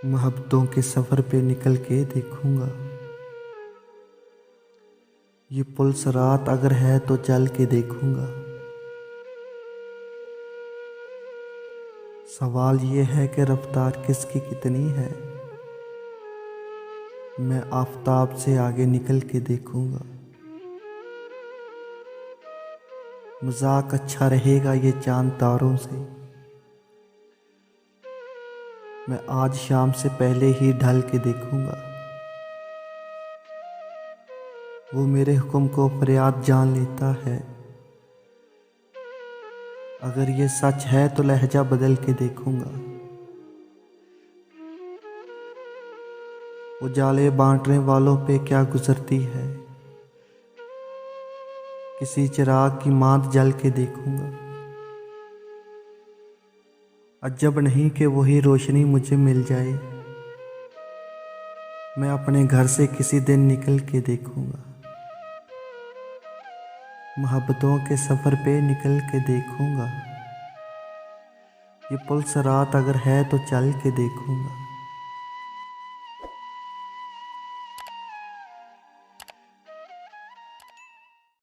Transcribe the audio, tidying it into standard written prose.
मोहब्बतों के सफ़र पे निकल के देखूंगा। ये पुलिस रात अगर है तो चल के देखूंगा। सवाल ये है कि रफ्तार किसकी कितनी है। मैं आफताब से आगे निकल के देखूंगा। मजाक अच्छा रहेगा ये चांद तारों से। मैं आज शाम से पहले ही ढल के देखूंगा। वो मेरे हुक्म को फरियाद जान लेता है। अगर ये सच है तो लहजा बदल के देखूंगा। उजाले बांटने वालों पे क्या गुजरती है। किसी चिराग की मांद जल के देखूंगा। अजब नहीं कि वही रोशनी मुझे मिल जाए। मैं अपने घर से किसी दिन निकल के देखूंगा। मोहब्बतों के सफ़र पे निकल के देखूंगा। ये पुलिस रात अगर है तो चल के देखूंगा।